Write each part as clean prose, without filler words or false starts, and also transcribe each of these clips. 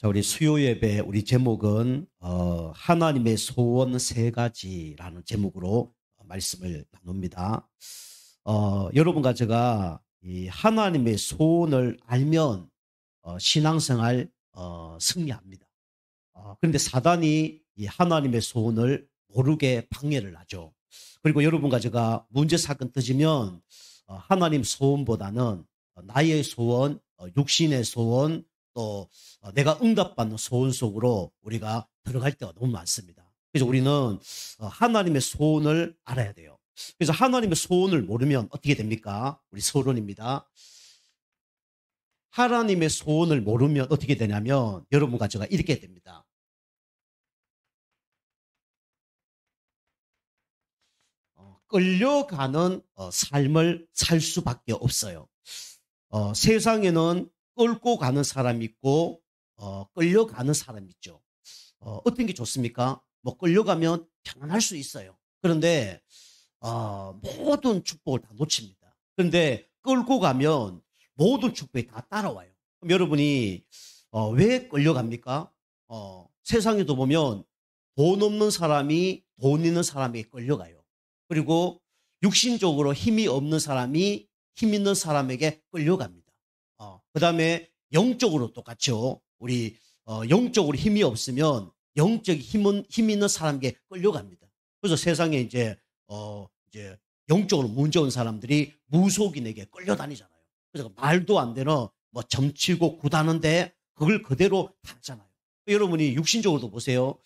자, 우리 수요 예배 우리 제목은 하나님의 소원 세 가지라는 제목으로 말씀을 나눕니다. 여러분과 제가 이 하나님의 소원을 알면 신앙생활 승리합니다. 그런데 사단이 이 하나님의 소원을 모르게 방해를 하죠. 그리고 여러분과 제가 문제 사건 터지면 하나님 소원보다는 나의 소원, 육신의 소원, 또 내가 응답받는 소원 속으로 우리가 들어갈 때가 너무 많습니다. 그래서 우리는 하나님의 소원을 알아야 돼요. 그래서 하나님의 소원을 모르면 어떻게 됩니까? 우리 서론입니다. 하나님의 소원을 모르면 어떻게 되냐면 여러분과 제가 이렇게 됩니다. 끌려가는 삶을 살 수밖에 없어요. 세상에는 끌고 가는 사람이 있고 끌려가는 사람이 있죠. 어떤 게 좋습니까? 뭐 끌려가면 편안할 수 있어요. 그런데 모든 축복을 다 놓칩니다. 그런데 끌고 가면 모든 축복이 다 따라와요. 그럼 여러분이 왜 끌려갑니까? 세상에도 보면 돈 없는 사람이 돈 있는 사람에게 끌려가요. 그리고 육신적으로 힘이 없는 사람이 힘 있는 사람에게 끌려갑니다. 그 다음에 영적으로 똑같죠. 우리 영적으로 힘이 없으면 영적 힘 있는 사람에게 끌려갑니다. 그래서 세상에 이제 영적으로 문제 온 사람들이 무속인에게 끌려다니잖아요. 그래서 말도 안 되는 뭐 점치고 구다는데 그걸 그대로 하잖아요. 여러분이 육신적으로도 보세요.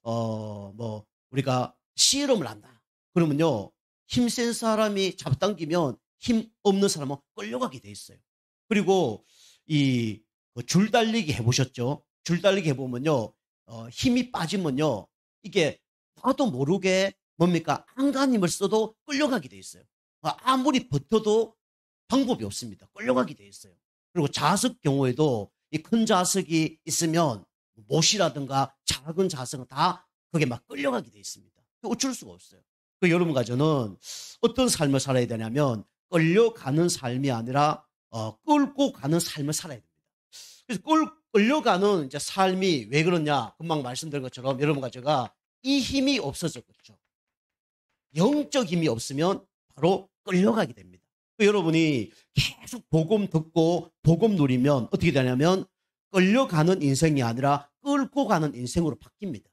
뭐 우리가 씨름을 한다. 그러면요 힘센 사람이 잡당기면 힘 없는 사람은 끌려가게 돼 있어요. 그리고 이 줄달리기 해보셨죠? 줄달리기 해보면요 힘이 빠지면요 이게 나도 모르게 뭡니까 안간힘을 써도 끌려가게 돼 있어요. 아무리 버텨도 방법이 없습니다. 끌려가게 돼 있어요. 그리고 자석 경우에도 이 큰 자석이 있으면 못이라든가 작은 자석은 다 그게 막 끌려가게 돼 있습니다. 어쩔 수가 없어요. 그 여러분과 저는 어떤 삶을 살아야 되냐면 끌려가는 삶이 아니라 끌고 가는 삶을 살아야 됩니다. 그래서 끌려가는 이제 삶이 왜 그러냐? 금방 말씀드린 것처럼 여러분과 제가 이 힘이 없어졌죠. 영적 힘이 없으면 바로 끌려가게 됩니다. 여러분이 계속 복음 듣고 복음 누리면 어떻게 되냐면 끌려가는 인생이 아니라 끌고 가는 인생으로 바뀝니다.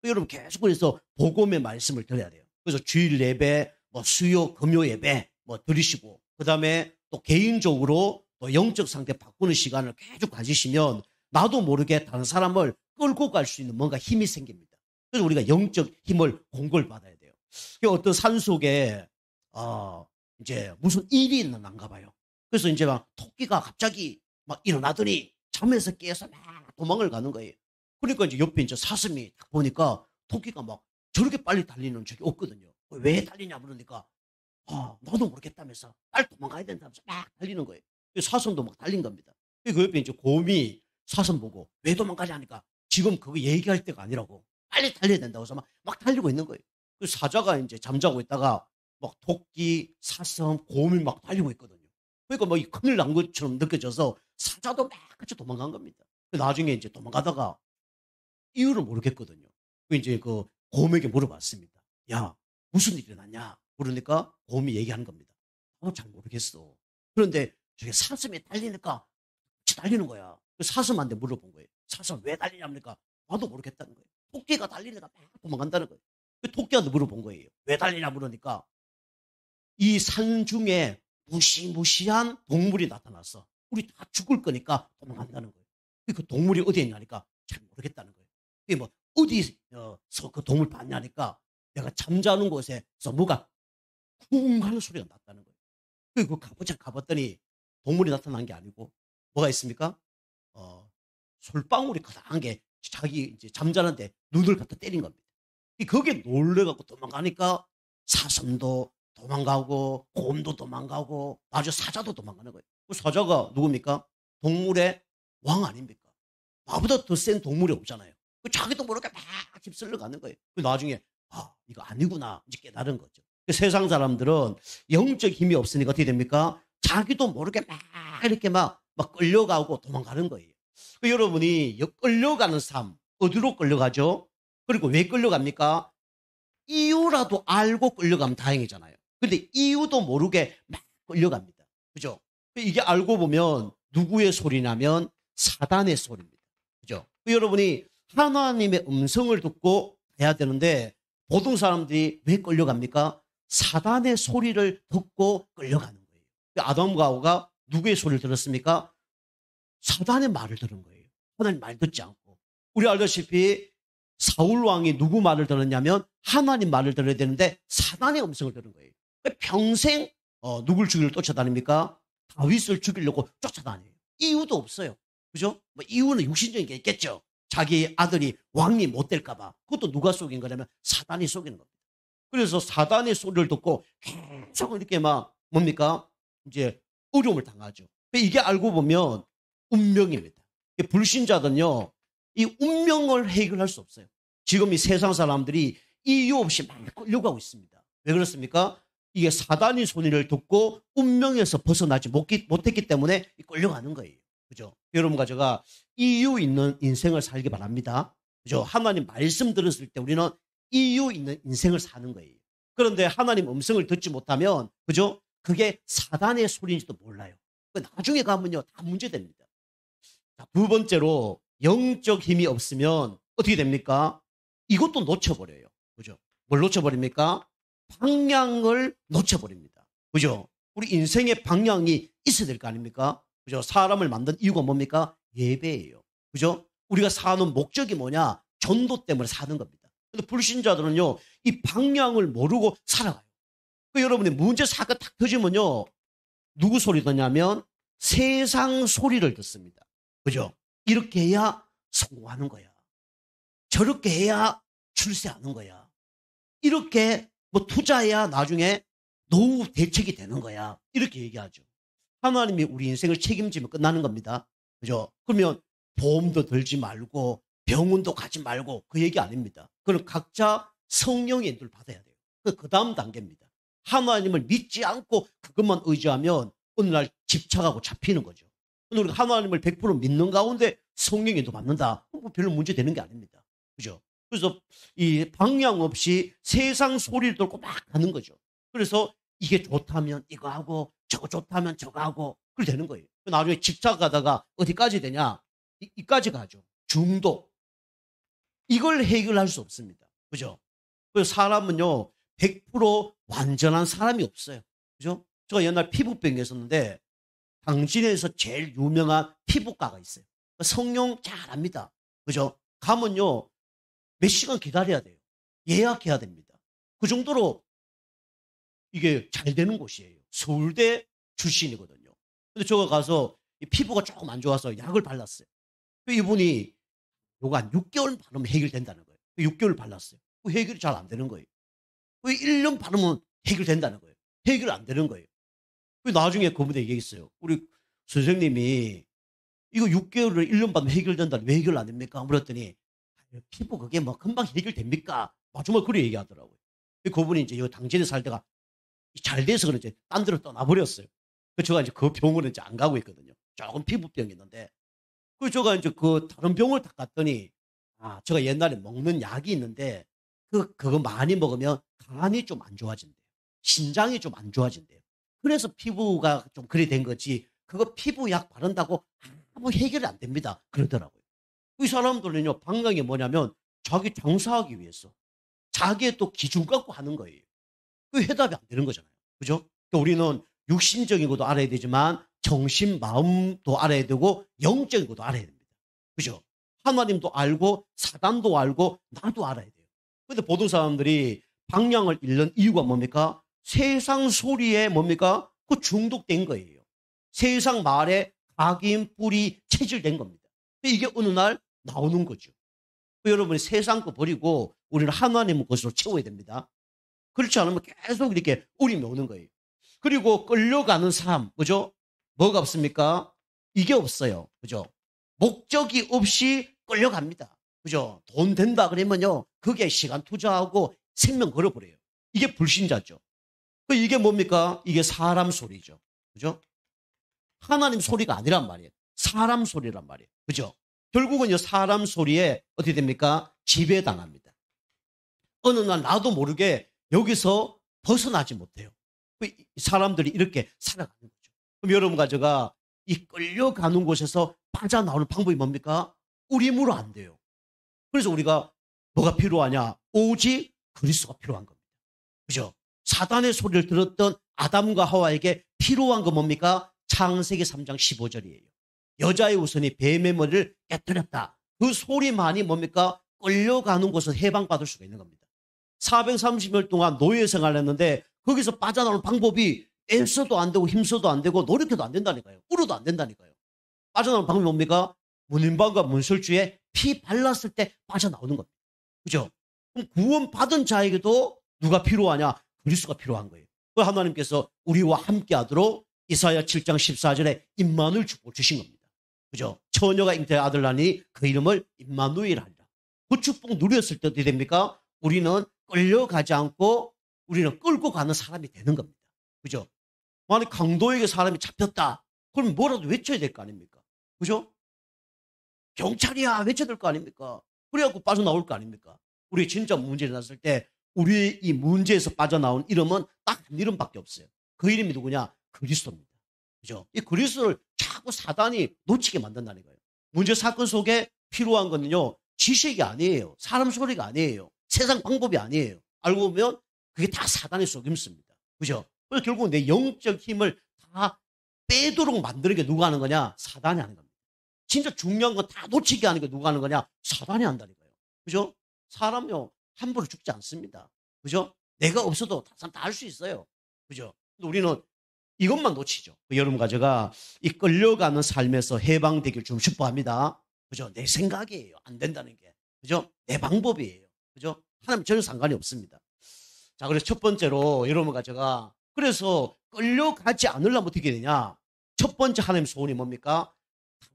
여러분 계속 그래서 복음의 말씀을 들어야 돼요. 그래서 주일 예배, 뭐 수요, 금요 예배 뭐 들으시고 그다음에 또 개인적으로 또 영적 상태 바꾸는 시간을 계속 가지시면 나도 모르게 다른 사람을 끌고 갈 수 있는 뭔가 힘이 생깁니다. 그래서 우리가 영적 힘을 공급을 받아야 돼요. 어떤 산속에 이제 무슨 일이 있는가 봐요. 그래서 이제 막 토끼가 갑자기 막 일어나더니 잠에서 깨서 막 도망을 가는 거예요. 그러니까 이제 옆에 이제 사슴이 딱 보니까 토끼가 막 저렇게 빨리 달리는 적이 없거든요. 왜 달리냐 그러니까 나도 모르겠다면서 빨리 도망가야 된다면서 막 달리는 거예요. 사슴도 막 달린 겁니다. 그 옆에 이제 곰이 사슴 보고 왜 도망가냐 하니까 지금 그거 얘기할 때가 아니라고 빨리 달려야 된다고 해서 막 달리고 있는 거예요. 그 사자가 이제 잠자고 있다가 막 토끼, 사슴, 곰이 막 달리고 있거든요. 그러니까 뭐 큰일 난 것처럼 느껴져서 사자도 막 같이 도망간 겁니다. 나중에 이제 도망가다가 이유를 모르겠거든요. 이제 그 곰에게 물어봤습니다. 야, 무슨 일이 났냐? 그러니까 곰이 얘기하는 겁니다. 잘 모르겠어. 그런데 저게 사슴이 달리니까 같이 달리는 거야. 사슴한테 물어본 거예요. 사슴 왜 달리냐니까 나도 모르겠다는 거예요. 토끼가 달리니까 막 도망간다는 거예요. 토끼한테 물어본 거예요. 왜 달리냐 물으니까 이 산 중에 무시무시한 동물이 나타났어. 우리 다 죽을 거니까 도망간다는 거예요. 그 동물이 어디에 있냐니까 잘 모르겠다는 거예요. 그게 뭐 어디서 그 동물 봤냐니까 내가 잠자는 곳에서 뭐가 쿵 하는 소리가 났다는 거예요. 그리고 가봤더니 동물이 나타난 게 아니고 뭐가 있습니까? 솔방울이 커다란 게 자기 이제 잠자는데 눈을 갖다 때린 겁니다. 거기에 놀래갖고 도망가니까 사슴도 도망가고 곰도 도망가고 아주 사자도 도망가는 거예요. 그 사자가 누굽니까? 동물의 왕 아닙니까? 나보다 더 센 동물이 없잖아요. 자기도 모르게 막 휩쓸려 가는 거예요. 나중에 이거 아니구나 이제 깨달은 거죠. 세상 사람들은 영적 힘이 없으니까 어떻게 됩니까? 자기도 모르게 막 이렇게 막 끌려가고 도망가는 거예요. 여러분이 끌려가는 삶, 어디로 끌려가죠? 그리고 왜 끌려갑니까? 이유라도 알고 끌려가면 다행이잖아요. 근데 이유도 모르게 막 끌려갑니다. 그죠? 이게 알고 보면 누구의 소리냐면 사단의 소리입니다. 그죠? 여러분이 하나님의 음성을 듣고 해야 되는데 보통 사람들이 왜 끌려갑니까? 사단의 소리를 듣고 끌려가는 거예요. 아담과 하와가 누구의 소리를 들었습니까? 사단의 말을 들은 거예요. 하나님 말 듣지 않고. 우리 알다시피 사울 왕이 누구 말을 들었냐면 하나님 말을 들어야 되는데 사단의 음성을 들은 거예요. 평생 누굴 죽이려 쫓아다닙니까? 다윗을 죽이려고 쫓아다녀요. 이유도 없어요. 그죠? 뭐 이유는 육신적인 게 있겠죠. 자기 아들이 왕이 못 될까 봐. 그것도 누가 속인 거냐면 사단이 속이는 겁니다. 그래서 사단의 소리를 듣고 계속 이렇게 막 뭡니까? 이제 어려움을 당하죠. 이게 알고 보면 운명입니다. 불신자들은요, 이 운명을 해결할 수 없어요. 지금 이 세상 사람들이 이유 없이 막 끌려가고 있습니다. 왜 그렇습니까? 이게 사단의 소리를 듣고 운명에서 벗어나지 못했기 때문에 끌려가는 거예요. 그죠? 여러분과 제가 이유 있는 인생을 살기 바랍니다. 그죠? 하나님 말씀 들었을 때 우리는 이유 있는 인생을 사는 거예요. 그런데 하나님 음성을 듣지 못하면, 그죠? 그게 사단의 소리인지도 몰라요. 나중에 가면요, 다 문제됩니다. 자, 두 번째로, 영적 힘이 없으면 어떻게 됩니까? 이것도 놓쳐버려요. 그죠? 뭘 놓쳐버립니까? 방향을 놓쳐버립니다. 그죠? 우리 인생의 방향이 있어야 될 거 아닙니까? 그죠? 사람을 만든 이유가 뭡니까? 예배예요. 그죠? 우리가 사는 목적이 뭐냐? 전도 때문에 사는 겁니다. 근데 불신자들은요, 이 방향을 모르고 살아가요. 여러분이 문제 사건 딱 터지면요, 누구 소리 듣냐면 세상 소리를 듣습니다. 그죠? 이렇게 해야 성공하는 거야. 저렇게 해야 출세하는 거야. 이렇게 뭐 투자해야 나중에 노후 대책이 되는 거야. 이렇게 얘기하죠. 하나님이 우리 인생을 책임지면 끝나는 겁니다. 그죠? 그러면 보험도 들지 말고 병원도 가지 말고 그 얘기 아닙니다. 그럼 각자 성령의 인도를 받아야 돼요. 그 다음 단계입니다. 하나님을 믿지 않고 그것만 의지하면 어느 날 집착하고 잡히는 거죠. 우리가 하나님을 100% 믿는 가운데 성령의 인도 받는다. 뭐 별로 문제 되는 게 아닙니다. 그죠? 그래서 이 방향 없이 세상 소리를 듣고 막 가는 거죠. 그래서 이게 좋다면 이거 하고 저거 좋다면 저거 하고 그렇게 되는 거예요. 나중에 집착하다가 어디까지 되냐? 이까지 가죠. 중독. 이걸 해결할 수 없습니다. 그죠? 그래서 사람은요, 100% 완전한 사람이 없어요. 그죠? 제가 옛날 피부병이 있었는데, 당진에서 제일 유명한 피부과가 있어요. 성형 잘 압니다. 그죠? 가면요, 몇 시간 기다려야 돼요. 예약해야 됩니다. 그 정도로 이게 잘 되는 곳이에요. 서울대 출신이거든요. 근데 제가 가서 피부가 조금 안 좋아서 약을 발랐어요. 이분이 요거 한 6개월 바르면 해결된다는 거예요. 6개월 발랐어요. 해결이 잘 안 되는 거예요. 1년 바르면 해결된다는 거예요. 해결 안 되는 거예요. 나중에 그분이 얘기했어요. 우리 선생님이 이거 6개월을 1년 받으면 해결된다는 왜 해결 안 됩니까? 물었더니 피부 그게 뭐 금방 해결됩니까? 정말 그렇게 얘기하더라고요. 그분이 이제 이 당진에 살다가 잘 돼서 그런지 딴 데로 떠나버렸어요. 제가 이제 그 병원에 이제 안 가고 있거든요. 조금 피부병이 있는데. 제가 이제 그 다른 병원을 딱 갔더니, 제가 옛날에 먹는 약이 있는데, 그거 많이 먹으면 간이 좀 안 좋아진대요. 신장이 좀 안 좋아진대요. 그래서 피부가 좀 그래 된 거지, 그거 피부약 바른다고 아무 해결이 안 됩니다. 그러더라고요. 이 사람들은요, 방향이 뭐냐면, 자기 장사하기 위해서, 자기의 또 기준 갖고 하는 거예요. 그 해답이 안 되는 거잖아요. 그죠? 그러니까 우리는 육신적인 것도 알아야 되지만, 정신, 마음도 알아야 되고, 영적인 것도 알아야 됩니다. 그죠? 하나님도 알고, 사단도 알고, 나도 알아야 돼요. 근데 보통 사람들이 방향을 잃는 이유가 뭡니까? 세상 소리에 뭡니까? 그 중독된 거예요. 세상 말에 각인, 뿌리, 체질된 겁니다. 이게 어느 날 나오는 거죠. 여러분이 세상 거 버리고 우리는 하나님의 것으로 채워야 됩니다. 그렇지 않으면 계속 이렇게 우림이 오는 거예요. 그리고 끌려가는 삶, 그죠? 뭐가 없습니까? 이게 없어요. 그죠? 목적이 없이 끌려갑니다. 그죠? 돈 된다 그러면요, 거기에 시간 투자하고 생명 걸어버려요. 이게 불신자죠. 이게 뭡니까? 이게 사람 소리죠. 그죠? 하나님 소리가 아니란 말이에요. 사람 소리란 말이에요. 그죠? 결국은 사람 소리에 어떻게 됩니까? 지배당합니다. 어느 날 나도 모르게 여기서 벗어나지 못해요. 사람들이 이렇게 살아가는 거죠. 그럼 여러분과 제가 이 끌려가는 곳에서 빠져나오는 방법이 뭡니까? 우리 힘으로 안 돼요. 그래서 우리가 뭐가 필요하냐? 오직 그리스도가 필요한 겁니다. 그죠? 사단의 소리를 들었던 아담과 하와에게 필요한 건 뭡니까? 창세기 3장 15절이에요. 여자의 우선이 뱀의 머리를 깨뜨렸다. 그 소리만이 뭡니까? 끌려가는 곳을 해방받을 수가 있는 겁니다. 430일 동안 노예 생활을 했는데 거기서 빠져나오는 방법이 애써도 안 되고 힘써도 안 되고 노력해도 안 된다니까요. 울어도 안 된다니까요. 빠져나오는 방법이 뭡니까? 문인방과 문설주에 피 발랐을 때 빠져나오는 겁니다. 그죠? 그럼 구원받은 자에게도 누가 필요하냐? 그리스도가 필요한 거예요. 그 하나님께서 우리와 함께 하도록 이사야 7장 14절에 임마누엘 축복을 주신 겁니다. 그죠? 처녀가 잉태의 아들 낳으니 그 이름을 임마누엘 하리라. 그 축복 누렸을 때 어떻게 됩니까? 우리는 끌려가지 않고 우리는 끌고 가는 사람이 되는 겁니다. 그죠? 만약 강도에게 사람이 잡혔다. 그럼 뭐라도 외쳐야 될 거 아닙니까? 그죠? 경찰이야 외쳐야 될 거 아닙니까? 그래갖고 빠져나올 거 아닙니까? 우리 진짜 문제가 났을 때 우리 이 문제에서 빠져나온 이름은 딱 한 이름밖에 없어요. 그 이름이 누구냐? 그리스도입니다. 그죠? 이 그리스도를 자꾸 사단이 놓치게 만든다는 거예요. 문제 사건 속에 필요한 거는요, 지식이 아니에요. 사람 소리가 아니에요. 세상 방법이 아니에요. 알고 보면 그게 다 사단의 속임수입니다. 그죠? 그래서 결국 내 영적 힘을 다 빼도록 만드는 게 누가 하는 거냐? 사단이 하는 겁니다. 진짜 중요한 거 다 놓치게 하는 게 누가 하는 거냐? 사단이 한다니까요. 그죠? 사람요, 함부로 죽지 않습니다. 그죠? 내가 없어도 다 할 수 있어요. 그죠? 근데 우리는 이것만 놓치죠. 여러분과 제가 이 끌려가는 삶에서 해방되길 좀 축복합니다. 그죠? 내 생각이에요. 안 된다는 게. 그죠? 내 방법이에요. 그죠? 하나님 전혀 상관이 없습니다. 자, 그래서 첫 번째로 여러분과 제가 그래서 끌려가지 않으려면 어떻게 되냐? 첫 번째 하나님 소원이 뭡니까?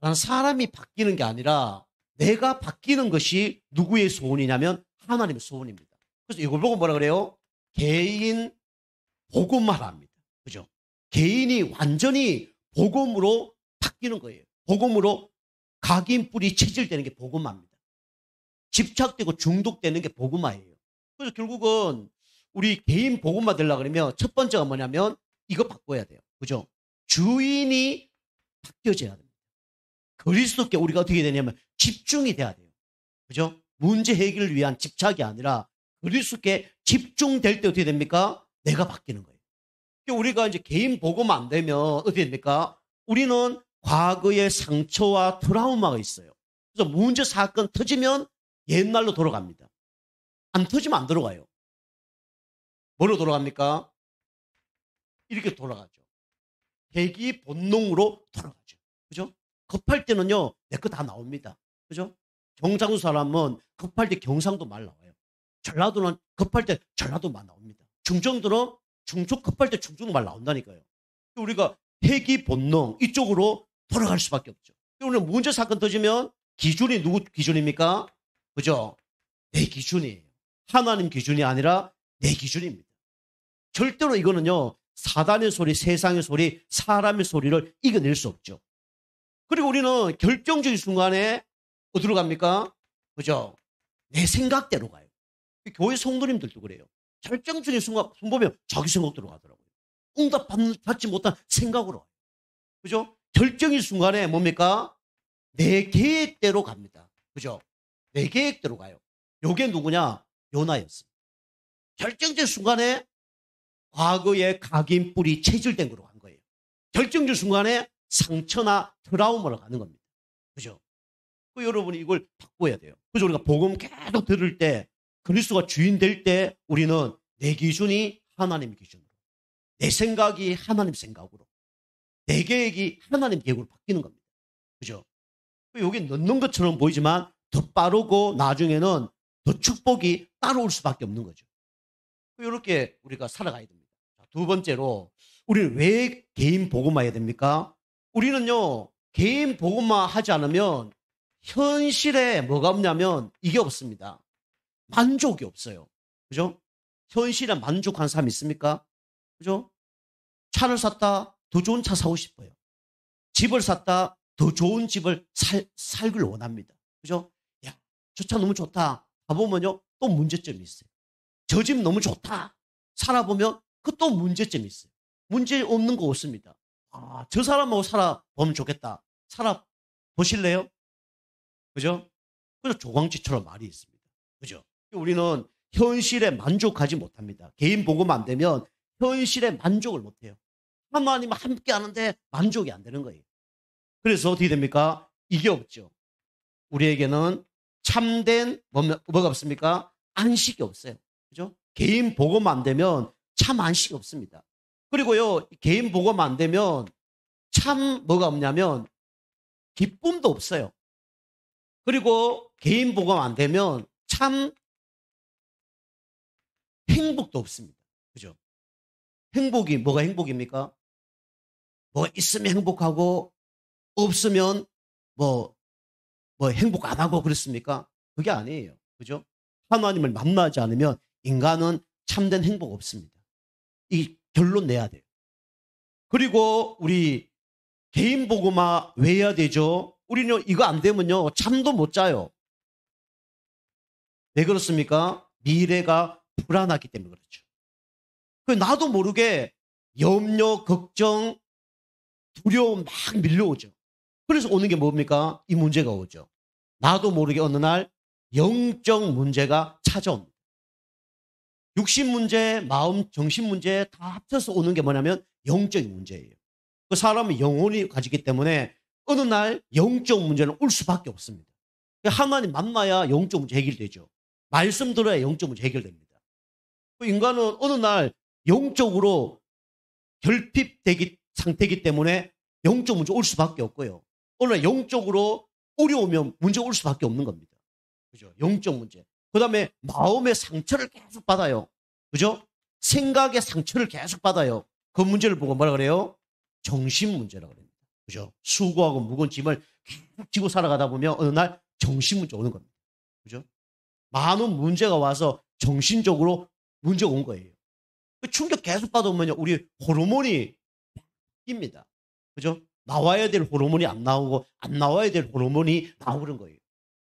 다른 사람이 바뀌는 게 아니라 내가 바뀌는 것이 누구의 소원이냐면 하나님의 소원입니다. 그래서 이걸 보고 뭐라 그래요? 개인 복음화랍니다. 그죠? 개인이 완전히 복음으로 바뀌는 거예요. 복음으로 각인 뿌리 체질되는 게 복음화입니다. 집착되고 중독되는 게 복음화예요. 그래서 결국은 우리 개인 복음화 되려고 그러면 첫 번째가 뭐냐면 이거 바꿔야 돼요. 그죠? 주인이 바뀌어져야 됩니다. 그리스도께 우리가 어떻게 되냐면 집중이 돼야 돼요. 그죠? 문제 해결을 위한 집착이 아니라 그리스도께 집중될 때 어떻게 됩니까? 내가 바뀌는 거예요. 우리가 이제 개인 복음화 안 되면 어떻게 됩니까? 우리는 과거의 상처와 트라우마가 있어요. 그래서 문제 사건 터지면 옛날로 돌아갑니다. 안 터지면 안 돌아가요. 뭐로 돌아갑니까? 이렇게 돌아가죠. 회귀 본능으로 돌아가죠. 그죠? 급할 때는요, 내 거 다 나옵니다. 그죠? 경상도 사람은 급할 때 경상도 말 나와요. 전라도는 급할 때 전라도 말 나옵니다. 충청도는 충청 급할 때 충청도 말 나온다니까요. 우리가 회귀 본능 이쪽으로 돌아갈 수밖에 없죠. 우리는 문제 사건 터지면 기준이 누구 기준입니까? 그죠? 내 기준이에요. 하나님 기준이 아니라 내 기준입니다. 절대로 이거는요, 사단의 소리, 세상의 소리, 사람의 소리를 이겨낼 수 없죠. 그리고 우리는 결정적인 순간에 어디로 갑니까? 그죠? 내 생각대로 가요. 교회 성도님들도 그래요. 결정적인 순간 보면 자기 생각대로 가더라고요. 응답받지 못한 생각으로 와요. 그죠? 결정의 순간에 뭡니까? 내 계획대로 갑니다. 그죠? 내 계획대로 가요. 요게 누구냐? 요나였습니다. 결정적 순간에 과거의 각인 뿌리 체질된 거로 간 거예요. 결정적 순간에 상처나 트라우마로 가는 겁니다. 그죠? 여러분이 이걸 바꿔야 돼요. 그래서 우리가 복음 계속 들을 때 그리스도가 주인 될 때 우리는 내 기준이 하나님 기준으로, 내 생각이 하나님 생각으로, 내 계획이 하나님 계획으로 바뀌는 겁니다. 그죠? 여기 넣는 것처럼 보이지만 더 빠르고 나중에는 더 축복이 따라올 수밖에 없는 거죠. 이렇게 우리가 살아가야 됩니다. 두 번째로 우리는 왜 개인 복음화해야 됩니까? 우리는요, 개인 복음화 하지 않으면 현실에 뭐가 없냐면 이게 없습니다. 만족이 없어요. 그죠? 현실에 만족한 사람 있습니까? 그죠? 차를 샀다, 더 좋은 차 사고 싶어요. 집을 샀다, 더 좋은 집을 살길 원합니다. 그죠? 야, 저 차 너무 좋다. 가보면요, 또 문제점이 있어요. 저 집 너무 좋다. 살아보면 그 또 문제점이 있어요. 문제 없는 거 없습니다. 아, 저 사람하고 살아보면 좋겠다. 살아보실래요? 그죠? 그래서 조광지처럼 말이 있습니다. 그죠? 우리는 현실에 만족하지 못합니다. 개인 복음 안 되면 현실에 만족을 못해요. 하나님 함께 하는데 만족이 안 되는 거예요. 그래서 어떻게 됩니까? 이게 없죠. 우리에게는 참된 뭐가 없습니까? 안식이 없어요. 그죠? 개인 복음 안 되면 참 안식이 없습니다. 그리고요, 개인 복음 안 되면 참 뭐가 없냐면 기쁨도 없어요. 그리고 개인 복음 안 되면 참 행복도 없습니다. 그죠? 행복이 뭐가 행복입니까? 뭐 있으면 행복하고 없으면 뭐 행복 안 하고 그렇습니까? 그게 아니에요. 그죠? 하나님을 만나지 않으면 인간은 참된 행복 없습니다. 이 결론 내야 돼요. 그리고 우리 개인 복음화 왜 해야 되죠? 우리는 이거 안 되면요, 잠도 못 자요. 왜 그렇습니까? 미래가 불안하기 때문에 그렇죠. 나도 모르게 염려, 걱정, 두려움 막 밀려오죠. 그래서 오는 게 뭡니까? 이 문제가 오죠. 나도 모르게 어느 날 영적 문제가 찾아옵니다. 육신 문제, 마음, 정신 문제 다 합쳐서 오는 게 뭐냐면 영적인 문제예요. 그 사람은 영혼이 가지기 때문에 어느 날 영적 문제는 올 수밖에 없습니다. 하나님 만나야 영적 문제 해결되죠. 말씀 들어야 영적 문제 해결됩니다. 인간은 어느 날 영적으로 결핍되기 상태이기 때문에 영적 문제 올 수밖에 없고요. 어느 날 영적으로 어려우면 문제가 올 수밖에 없는 겁니다. 그죠? 영적 문제. 그 다음에 마음의 상처를 계속 받아요. 그죠? 생각의 상처를 계속 받아요. 그 문제를 보고 뭐라 그래요? 정신 문제라고 그럽니다. 그죠? 수고하고 무거운 짐을 계속 지고 살아가다 보면 어느 날 정신 문제 오는 겁니다. 그죠? 많은 문제가 와서 정신적으로 문제가 온 거예요. 충격 계속 받으면 우리 호르몬이 바뀝니다. 그죠? 나와야 될 호르몬이 안 나오고 안 나와야 될 호르몬이 나오는 거예요.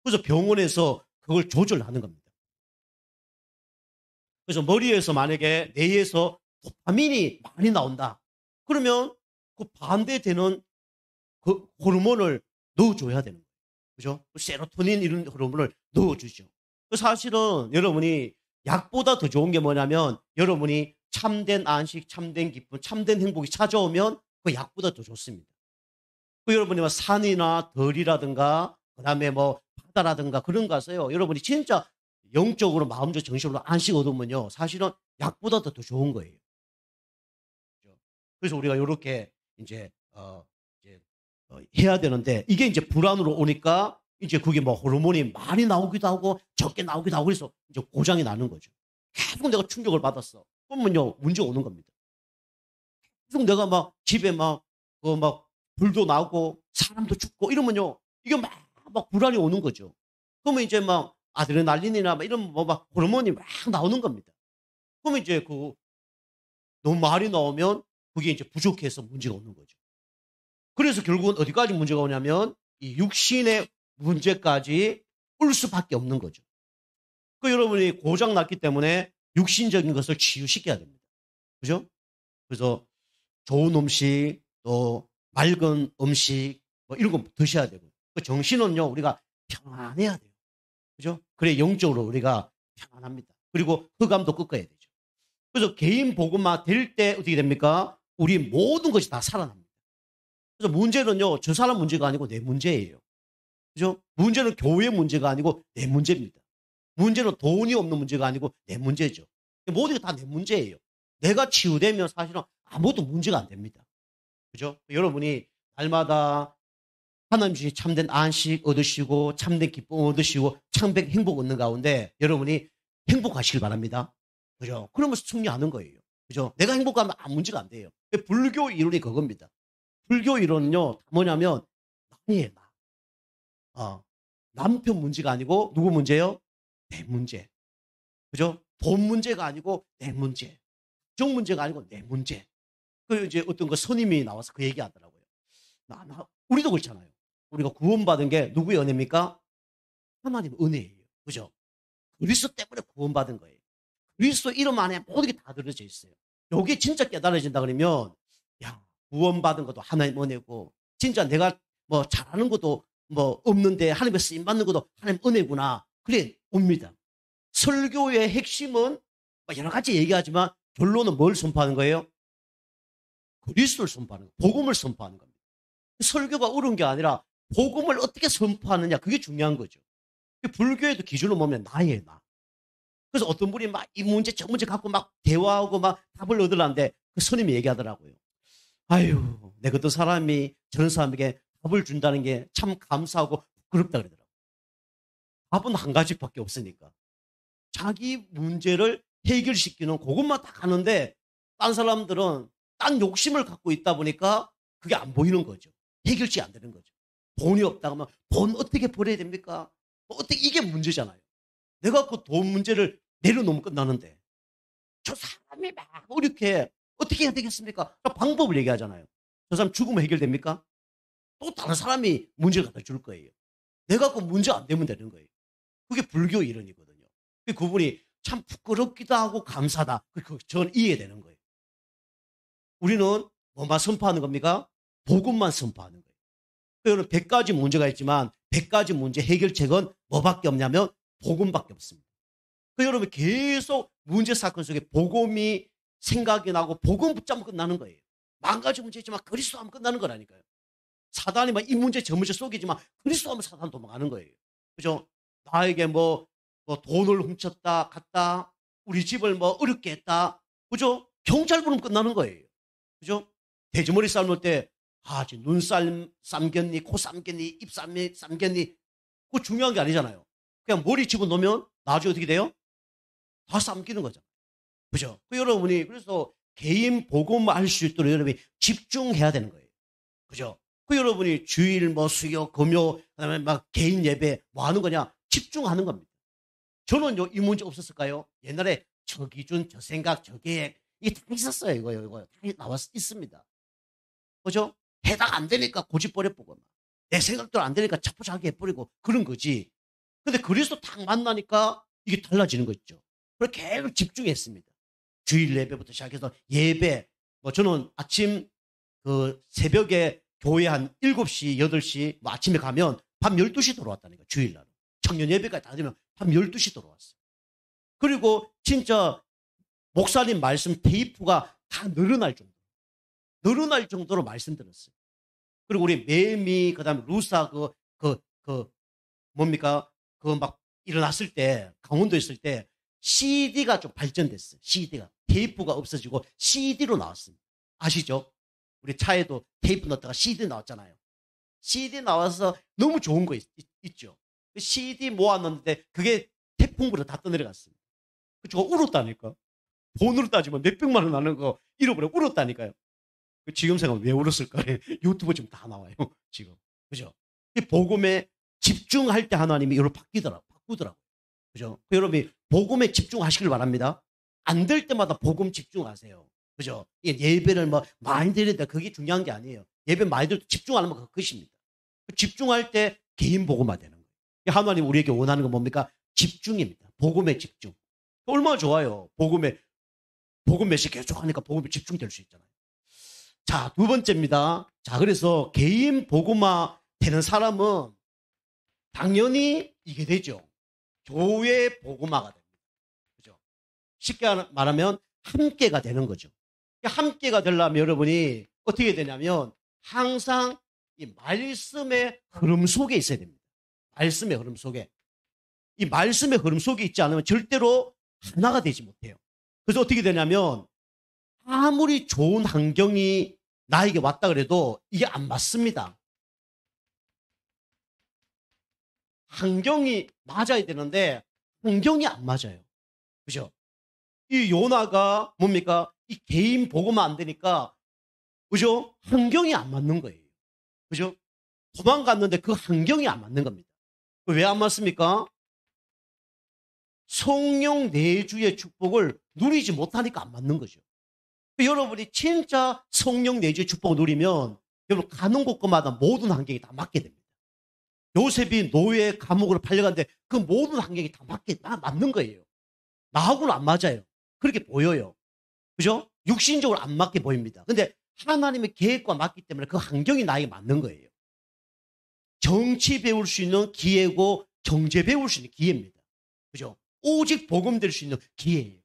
그래서 병원에서 그걸 조절하는 겁니다. 그래서 머리에서 만약에 뇌에서 도파민이 많이 나온다. 그러면 그 반대되는 그 호르몬을 넣어줘야 되는 거예요. 그죠? 세로토닌 이런 호르몬을 넣어주죠. 사실은 여러분이 약보다 더 좋은 게 뭐냐면 여러분이 참된 안식, 참된 기쁨, 참된 행복이 찾아오면 그 약보다 더 좋습니다. 그 여러분이 뭐 산이나 덜이라든가 그다음에 뭐 바다라든가 그런 가서요. 여러분이 진짜 영적으로 마음적 정신으로 안식 얻으면요. 사실은 약보다 더 좋은 거예요. 그래서 우리가 이렇게 이제 해야 되는데 이게 이제 불안으로 오니까 이제 그게 뭐 호르몬이 많이 나오기도 하고 적게 나오기도 하고 그래서 이제 고장이 나는 거죠. 계속 내가 충격을 받았어. 그러면요 문제 오는 겁니다. 계속 내가 막 집에 막 불도 나고 사람도 죽고 이러면요 이게 막 불안이 오는 거죠. 그러면 이제 막 아드레날린이나 막 이런 막 호르몬이 막 나오는 겁니다. 그러면 이제 너무 많이 나오면 그게 이제 부족해서 문제가 오는 거죠. 그래서 결국은 어디까지 문제가 오냐면 이 육신의 문제까지 올 수밖에 없는 거죠. 여러분이 고장 났기 때문에 육신적인 것을 치유시켜야 됩니다. 그죠? 그래서 좋은 음식, 또 맑은 음식, 뭐 이런 거 드셔야 되고. 정신은요, 우리가 평안해야 돼요. 그죠? 그래, 영적으로 우리가 평안합니다. 그리고 흑암도 꺾어야 되죠. 그래서 개인 복음화 될 때 어떻게 됩니까? 우리 모든 것이 다 살아납니다. 그래서 문제는요, 저 사람 문제가 아니고 내 문제예요. 그죠? 문제는 교회 문제가 아니고 내 문제입니다. 문제는 돈이 없는 문제가 아니고 내 문제죠. 모든 게 다 내 문제예요. 내가 치유되면 사실은 아무것도 문제가 안 됩니다. 그죠? 여러분이 날마다 하나님 주신 참된 안식 얻으시고 참된 기쁨 얻으시고 참된 행복 얻는 가운데 여러분이 행복하시길 바랍니다. 그죠? 그러면 승리하는 거예요. 그죠? 내가 행복하면 아무 문제가 안 돼요. 불교 이론이 그겁니다. 불교 이론은요, 뭐냐면, 남이에요, 남. 남편 문제가 아니고, 누구 문제요? 내 문제. 그죠? 돈 문제가 아니고, 내 문제. 정 문제가 아니고, 내 문제. 이제 어떤 그 스님이 나와서 그 얘기 하더라고요. 우리도 그렇잖아요. 우리가 구원받은 게 누구의 은혜입니까? 하나님의 은혜예요. 그죠? 그리스도 때문에 구원받은 거예요. 그리스도 이름 안에 모든 게 다 들어져 있어요. 여기 진짜 깨달아진다 그러면 야, 구원받은 것도 하나님 은혜고 진짜 내가 뭐 잘하는 것도 뭐 없는데 하나님의 쓰임 받는 것도 하나님 은혜구나. 그래 옵니다. 설교의 핵심은 여러 가지 얘기하지만 결론은 뭘 선포하는 거예요? 그리스도를 선포하는 거예요. 복음을 선포하는 겁니다. 설교가 어려운 게 아니라 복음을 어떻게 선포하느냐 그게 중요한 거죠. 불교에도 기준을 보면 나예요, 나. 그래서 어떤 분이 막 이 문제 저 문제 갖고 막 대화하고 막 답을 얻으려는데 그 스님이 얘기하더라고요. 아유, 내 같은 사람이 저런 사람에게 답을 준다는 게 참 감사하고 부끄럽다 그러더라고요. 답은 한 가지밖에 없으니까. 자기 문제를 해결시키는 그것만 딱 하는데 딴 사람들은 딴 욕심을 갖고 있다 보니까 그게 안 보이는 거죠. 해결이 안 되는 거죠. 돈이 없다고 하면 돈 어떻게 벌어야 됩니까? 어떻게 이게 문제잖아요. 내가 그 돈 문제를 내려놓으면 끝나는데 저 사람이 막 이렇게 어떻게 해야 되겠습니까? 방법을 얘기하잖아요. 저 사람 죽으면 해결됩니까? 또 다른 사람이 문제를 갖다 줄 거예요. 내가 그 문제 안 되면 되는 거예요. 그게 불교 이론이거든요. 그분이 참 부끄럽기도 하고 감사하다. 저는 이해되는 거예요. 우리는 뭐만 선포하는 겁니까? 복음만 선포하는 거예요. 여러분 100가지 문제가 있지만 100가지 문제 해결책은 뭐밖에 없냐면 복음밖에 없습니다. 여러분 계속 문제 사건 속에 복음이 생각이 나고 복음 붙잡으면 끝나는 거예요. 10,000가지 문제 있지만 그리스도 하면 끝나는 거라니까요. 사단이 막 이 문제 저 문제 속이지만 그리스도 하면 사단 도망가는 거예요. 그죠? 나에게 뭐 돈을 훔쳤다 갔다 우리 집을 뭐 어렵게 했다. 그죠? 경찰 부르면 끝나는 거예요. 그죠? 돼지머리 삶을 때 지금 눈 삶겠니, 코 삶겠니, 입 삶겠니. 그거 중요한 게 아니잖아요. 그냥 머리 집어넣으면 나중에 어떻게 돼요? 다 삶기는 거잖아요. 그죠? 여러분이 그래서 개인 복음을 할 수 있도록 여러분이 집중해야 되는 거예요. 그죠? 여러분이 주일 뭐 수요, 금요, 그다음에 막 개인 예배 뭐 하는 거냐? 집중하는 겁니다. 저는요, 이 문제 없었을까요? 옛날에 저 기준, 저 생각, 저 계획 이게 다 있었어요. 이거 다 있습니다. 그죠? 해당 안 되니까 고집버려보고 내 생각대로 안 되니까 자포자기 해버리고 그런 거지. 근데 그리스도 딱 만나니까 이게 달라지는 거 있죠. 그래서 계속 집중했습니다. 주일 예배부터 시작해서 예배, 저는 아침 새벽에 교회 한 7시, 8시 아침에 가면 밤 12시 돌아왔다니까, 주일날. 청년 예배까지 다 되면 밤 12시 돌아왔어요. 그리고 진짜 목사님 말씀 테이프가 다 늘어날 정도로 말씀 들었어요. 그리고 우리 매미, 그 다음에 루사, 뭡니까? 막 일어났을 때, 강원도에 있을 때, CD가 좀 발전됐어요. CD가. 테이프가 없어지고 CD로 나왔습니다. 아시죠? 우리 차에도 테이프 넣었다가 CD 나왔잖아요. CD 나와서 너무 좋은 거 있죠? CD 모아놨는데 그게 태풍으로 다 떠내려갔습니다. 저거 울었다니까. 돈으로 따지면 몇백만 원 나는 거 잃어버려 울었다니까요. 지금 생각하면 왜 울었을까? 유튜브 지금 다 나와요. 지금. 그죠? 이 복음에 집중할 때 하나님이 이걸 바꾸더라고요. 그죠? 여러분이 복음에 집중하시길 바랍니다. 안 될 때마다 복음 집중하세요. 그죠? 예배를 많이 드리는데 그게 중요한 게 아니에요. 예배 많이 드려도 집중 안 하면 그것입니다. 집중할 때 개인 복음화 되는 거예요. 하나님 우리에게 원하는 건 뭡니까? 집중입니다. 복음에 집중. 얼마나 좋아요. 복음 메시지 계속 하니까 복음에 집중될 수 있잖아요. 자, 두 번째입니다. 자, 그래서 개인 복음화 되는 사람은 당연히 이게 되죠. 교회 복음화가 됩니다. 그죠? 쉽게 말하면 함께가 되는 거죠. 함께가 되려면 여러분이 어떻게 되냐면 항상 이 말씀의 흐름 속에 있어야 됩니다. 말씀의 흐름 속에. 이 말씀의 흐름 속에 있지 않으면 절대로 하나가 되지 못해요. 그래서 어떻게 되냐면 아무리 좋은 환경이 나에게 왔다 그래도 이게 안 맞습니다. 환경이 맞아야 되는데 환경이 안 맞아요. 그죠? 이 요나가 뭡니까? 이 개인 복음만 안 되니까 그죠? 환경이 안 맞는 거예요. 그죠? 도망갔는데 그 환경이 안 맞는 겁니다. 왜 안 맞습니까? 성령 내주의 축복을 누리지 못하니까 안 맞는 거죠. 여러분이 진짜 성령 내주의 축복을 누리면 여러분 가는 곳마다 모든 환경이 다 맞게 됩니다. 요셉이 노예 감옥으로 팔려갔는데 그 모든 환경이 다 맞는 거예요. 나하고는 안 맞아요. 그렇게 보여요. 그죠? 육신적으로 안 맞게 보입니다. 근데 하나님의 계획과 맞기 때문에 그 환경이 나에게 맞는 거예요. 정치 배울 수 있는 기회고 경제 배울 수 있는 기회입니다. 그죠? 오직 복음 될 수 있는 기회예요.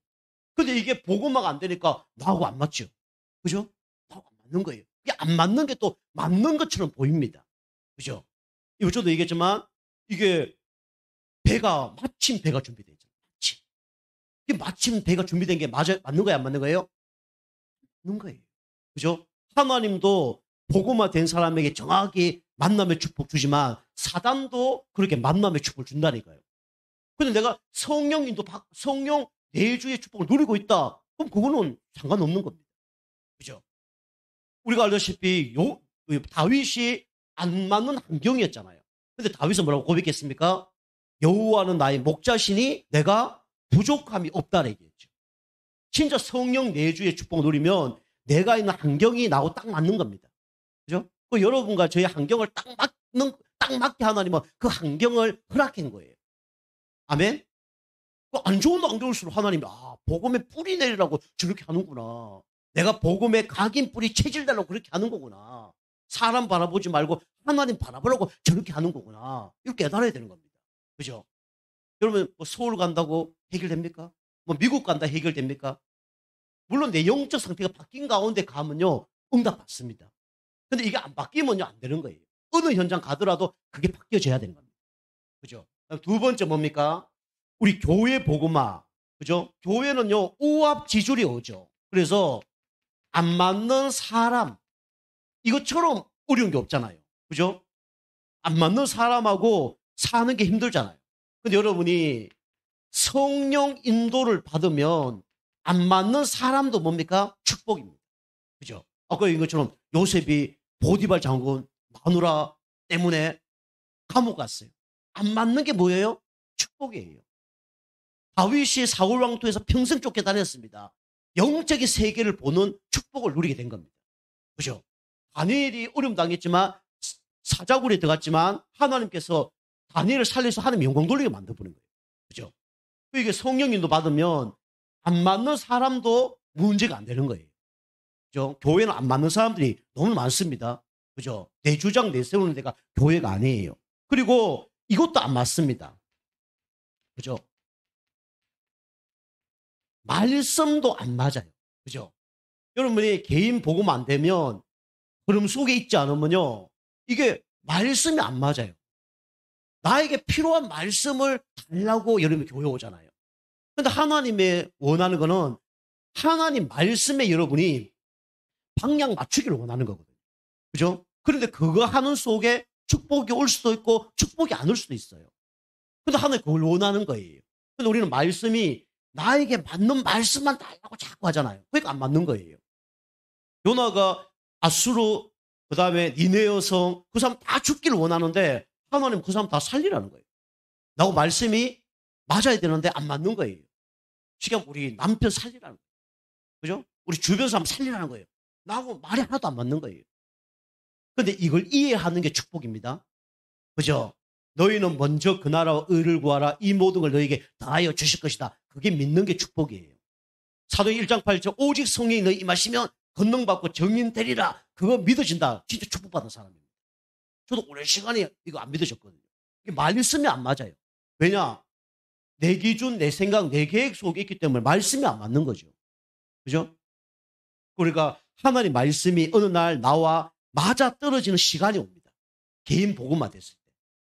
근데 이게 복음화가 안 되니까 나하고 안 맞죠. 그죠? 나하고 안 맞는 거예요. 이게 안 맞는 게 또 맞는 것처럼 보입니다. 그죠? 이거 저도 얘기했지만 이게 마침 배가 준비되어 있잖아요. 마침. 이게 마침 배가 준비된 게 맞는 거예요? 안 맞는 거예요? 맞는 거예요. 그죠? 하나님도 복음화 된 사람에게 정확히 만남의 축복 주지만 사단도 그렇게 만남의 축복을 준다니까요. 근데 내가 성령 내주의 축복을 누리고 있다. 그럼 그거는 상관없는 겁니다. 그죠? 우리가 알다시피 다윗이 안 맞는 환경이었잖아요. 근데 다윗은 뭐라고 고백했습니까? 여호와는 나의 목자시니 내가 부족함이 없다는 얘기했죠. 진짜 성령 내주의 축복을 누리면 내가 있는 환경이 나하고 딱 맞는 겁니다. 그죠? 여러분과 저의 환경을 딱 맞게 하나님은 그 환경을 허락한 거예요. 아멘? 안 좋은 환경일수록 하나님이 복음의 뿌리 내리라고 저렇게 하는구나. 내가 복음의 각인 뿌리 체질 달라고 그렇게 하는 거구나. 사람 바라보지 말고 하나님 바라보라고 저렇게 하는 거구나. 이렇게 깨달아야 되는 겁니다. 그죠? 여러분 뭐 서울 간다고 해결됩니까? 뭐 미국 간다 해결됩니까? 물론 내 영적 상태가 바뀐 가운데 가면요 응답 받습니다. 근데 이게 안 바뀌면요 안 되는 거예요. 어느 현장 가더라도 그게 바뀌어져야 되는 겁니다. 그죠? 두 번째 뭡니까? 우리 교회 복음화. 그죠? 교회는요 오합지졸이 오죠. 그래서 안 맞는 사람 이것처럼 어려운 게 없잖아요. 그죠? 안 맞는 사람하고 사는 게 힘들잖아요. 근데 여러분이 성령 인도를 받으면 안 맞는 사람도 뭡니까? 축복입니다. 그죠? 아까 얘기한 것처럼 요셉이 보디발 장군 마누라 때문에 감옥 갔어요. 안 맞는 게 뭐예요? 축복이에요. 다윗이 사울 왕토에서 평생 쫓겨다녔습니다. 영적인 세계를 보는 축복을 누리게 된 겁니다. 그죠? 다니엘이 어려움 당했지만 사자굴에 들어갔지만 하나님께서 다니엘을 살려서 하나님 영광 돌리게 만들어버린 거예요. 그죠? 이게 성령님도 받으면 안 맞는 사람도 문제가 안 되는 거예요. 그죠? 교회는 안 맞는 사람들이 너무 많습니다. 그죠? 내 주장 내세우는 데가 교회가 아니에요. 그리고 이것도 안 맞습니다. 그죠? 말씀도 안 맞아요. 그죠? 여러분이 개인 복음 안 되면 흐름 속에 있지 않으면요. 이게 말씀이 안 맞아요. 나에게 필요한 말씀을 달라고 여러분이 교회 오잖아요. 근데 하나님의 원하는 거는 하나님 말씀에 여러분이 방향 맞추기를 원하는 거거든요. 그죠? 그런데 그거 하는 속에 축복이 올 수도 있고 축복이 안 올 수도 있어요. 근데 하나님 그걸 원하는 거예요. 근데 우리는 말씀이 나에게 맞는 말씀만 달라고 자꾸 하잖아요. 그러니까 안 맞는 거예요. 요나가 아수르 그다음에 니네어 성 그 사람 다 죽기를 원하는데 하나님 그 사람 다 살리라는 거예요. 나하고 말씀이 맞아야 되는데 안 맞는 거예요. 지금 우리 남편 살리라는 거예요. 그죠? 우리 주변 사람 살리라는 거예요. 나하고 말이 하나도 안 맞는 거예요. 그런데 이걸 이해하는 게 축복입니다. 그죠? 너희는 먼저 그 나라와 의를 구하라. 이 모든 걸 너희에게 다하여 주실 것이다. 그게 믿는 게 축복이에요. 사도행 1장 8절 오직 성령이 너희 임하시면 권능받고 정인 되리라. 그거 믿어진다. 진짜 축복받은 사람입니다. 저도 오랜 시간에 이거 안 믿어졌거든요. 이게 말씀이 안 맞아요. 왜냐? 내 기준, 내 생각, 내 계획 속에 있기 때문에 말씀이 안 맞는 거죠. 그죠? 그러니까 하나님 말씀이 어느 날 나와 맞아 떨어지는 시간이 옵니다. 개인 복음화 됐을 때.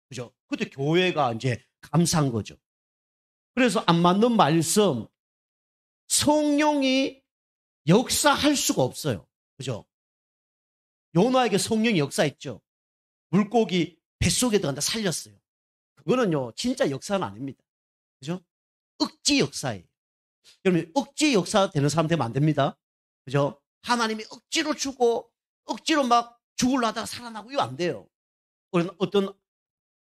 그죠? 그때 교회가 이제 감사한 거죠. 그래서 안 맞는 말씀, 성령이 역사할 수가 없어요. 그죠? 요나에게 성령이 역사했죠. 물고기 뱃속에 들어간다 살렸어요. 그거는요, 진짜 역사는 아닙니다. 그죠? 억지 역사예요. 여러분, 억지 역사 되는 사람 되면 안 됩니다. 그죠? 하나님이 억지로 주고, 억지로 막 죽으려 하다가 살아나고, 이거 안 돼요. 어떤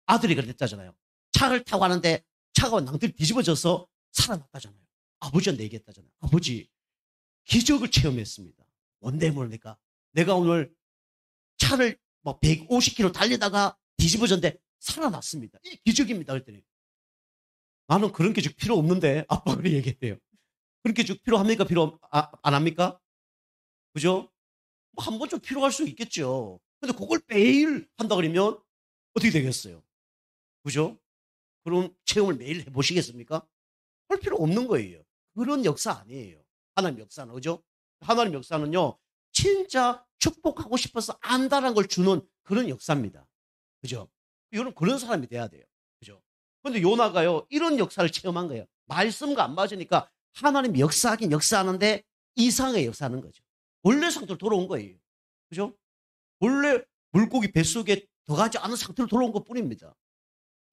아들이 그랬다잖아요. 차를 타고 가는데 차가 낭들이 뒤집어져서 살아났다잖아요. 아버지한테 얘기했다잖아요. 아버지, 기적을 체험했습니다. 뭔데 모르니까 내가 오늘 차를 막 150km 달리다가 뒤집어졌는데 살아났습니다. 이 기적입니다. 그랬더니 나는 그런 기적 필요 없는데 아빠가 그렇게 얘기했대요. 그런 기적 필요합니까? 안 합니까? 그죠? 뭐 한 번쯤 필요할 수 있겠죠. 근데 그걸 매일 한다 그러면 어떻게 되겠어요? 그죠? 그럼 체험을 매일 해보시겠습니까? 할 필요 없는 거예요. 그런 역사 아니에요. 하나님 역사는. 그죠? 하나님 역사는요, 진짜 축복하고 싶어서 안다는 걸 주는 그런 역사입니다. 그죠? 여러분, 그런 사람이 돼야 돼요. 그죠? 근데 요나가요, 이런 역사를 체험한 거예요. 말씀과 안 맞으니까 하나님 역사하긴 역사하는데 이상의 역사하는 거죠. 원래 상태로 돌아온 거예요. 그죠? 원래 물고기 뱃속에 들어가지 않은 상태로 돌아온 것 뿐입니다.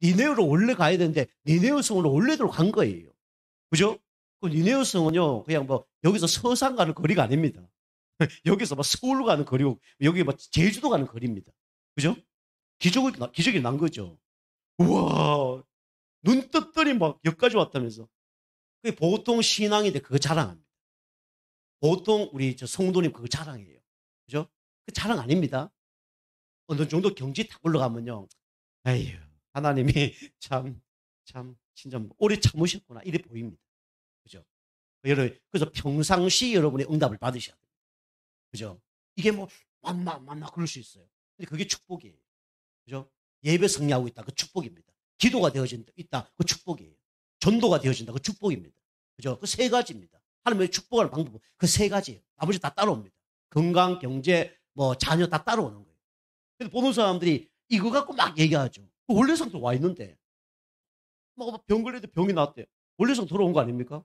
니네오로 원래 가야 되는데 니네오 성으로 원래대로 간 거예요. 그죠? 그 니네오 성은요, 그냥 뭐 여기서 서산 가는 거리가 아닙니다. 여기서 막 서울 가는 거리고 여기 막 제주도 가는 거리입니다. 그죠? 기적이 난 거죠. 우와, 눈 떴더니 막 여기까지 왔다면서. 그게 보통 신앙인데 그거 자랑합니다. 보통 우리 저 성도님 그거 자랑해요. 그죠? 그 자랑 아닙니다. 어느 정도 경지 탁 올라가면요. 에휴, 하나님이 진짜 오래 참으셨구나. 이래 보입니다. 그죠? 그래서 평상시 여러분의 응답을 받으셔야 돼요. 그죠? 이게 뭐, 만나, 그럴 수 있어요. 근데 그게 축복이에요. 그죠? 예배 성리하고 있다. 그 축복입니다. 기도가 되어진다. 있다. 그 축복이에요. 전도가 되어진다. 그 축복입니다. 그죠? 그 세 가지입니다. 하나님의 축복하는 방법은 그 세 가지예요. 나머지 다 따라옵니다. 건강, 경제, 뭐, 자녀 다 따라오는 거예요. 근데 보는 사람들이 이거 갖고 막 얘기하죠. 원래 상태로 와 있는데. 막 병 걸려도 병이 나왔대요. 원래 상태로 돌아온 거 아닙니까?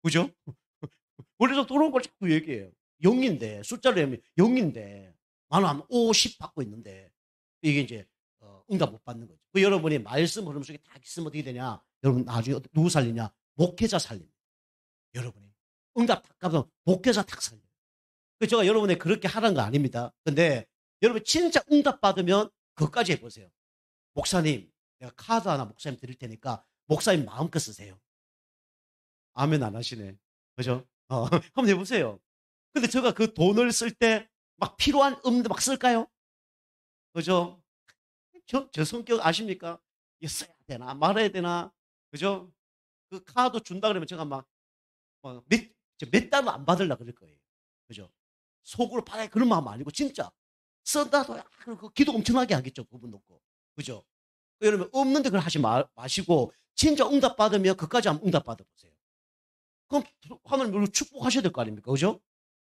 그죠? 원래 상태로 돌아온 걸 자꾸 얘기해요. 0인데, 숫자로 하면 0인데, 나는 한 50 받고 있는데, 이게 이제, 응답 못 받는 거죠. 그 여러분이 말씀 흐름 속에 딱 있으면 어떻게 되냐? 여러분 나중에 누구 살리냐? 목회자 살립니다. 여러분이. 응답 탁 가면 목회자 탁 살려요. 그 제가 여러분이 그렇게 하라는 거 아닙니다. 근데 여러분 진짜 응답 받으면 그것까지 해보세요. 목사님, 내가 카드 하나 목사님 드릴 테니까 목사님 마음껏 쓰세요. 아멘 안 하시네. 그죠? 한번 해보세요. 근데 제가 그 돈을 쓸 때 막 필요한 음도 막 쓸까요? 그죠? 저 성격 아십니까? 이거 써야 되나 말아야 되나? 그죠? 그 카드 준다 그러면 제가 몇 달은 안 받으려고 그럴 거예요. 그죠? 속으로 받아야 그런 마음 아니고 진짜 쓴다도 그 기도 엄청나게 하겠죠. 그분 놓고. 그죠? 여러분 없는데 그걸 하지 마시고 진짜 응답 받으면 그까지 한번 응답 받아보세요. 그럼 하나님 축복하셔야 될 거 아닙니까? 그죠?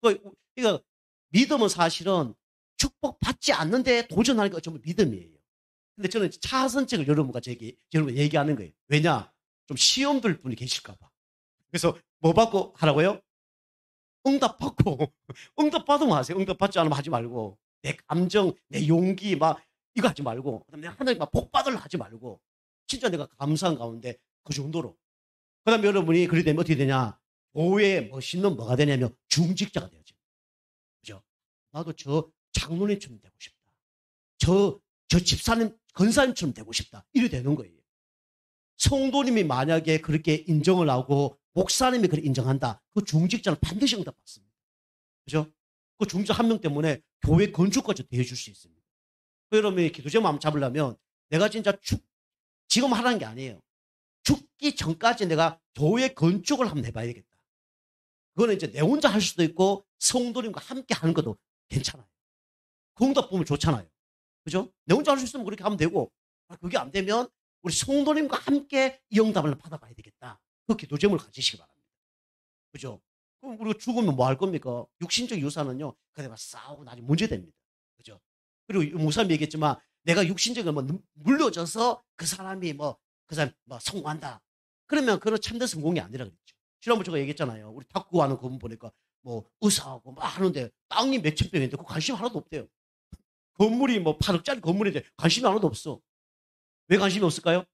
그러니까 믿음은 사실은 축복받지 않는데 도전하는 게 전부 믿음이에요. 근데 저는 차선책을 여러분과 여러분 얘기하는 거예요. 왜냐? 좀 시험 들 분이 계실까 봐. 그래서 뭐 받고 하라고요? 응답 받고 응답 받으면 하세요. 응답 받지 않으면 하지 말고 내 감정, 내 용기 막 이거 하지 말고 그다음에 하나님 막 복 받으려 하지 말고 진짜 내가 감사한 가운데 그 정도로 그다음에 여러분이 그리 되면 어떻게 되냐? 교회에 멋있는 뭐가 되냐면 중직자가 되어져. 그죠? 나도 저 장로님처럼 되고 싶다. 저 집사님, 건사님처럼 되고 싶다. 이래 되는 거예요. 성도님이 만약에 그렇게 인정을 하고 목사님이 그렇게 인정한다. 그 중직자는 반드시 응답받습니다. 그죠? 그 중직자 한 명 때문에 교회 건축까지 대해줄 수 있습니다. 여러분이 기도 제목 한번 잡으려면 내가 진짜 지금 하라는 게 아니에요. 죽기 전까지 내가 교회 건축을 한번 해봐야 겠다. 그거는 이제 내 혼자 할 수도 있고 성도님과 함께 하는 것도 괜찮아요. 그 응답 보면 좋잖아요. 그죠? 내 혼자 할 수 있으면 그렇게 하면 되고 그게 안 되면 우리 성도님과 함께 이 응답을 받아봐야 되겠다. 그 기도 제목을 가지시기 바랍니다. 그죠? 그럼 우리가 죽으면 뭐 할 겁니까? 육신적 유산은요. 그대가 싸우고 나중에 문제됩니다. 그죠? 그리고 목사님이 얘기했지만 내가 육신적으로 뭐 물려줘서 그 사람이 그 사람이 성공한다. 그러면 그건 참된 성공이 아니라 그랬죠. 지난번에 제가 얘기했잖아요. 우리 탁구 하는 그분 보니까 의사하고 막 하는데 땅이 몇천 평인데 그 관심 하나도 없대요. 건물이 8억짜리 건물인데 관심이 하나도 없어. 왜 관심이 없을까요?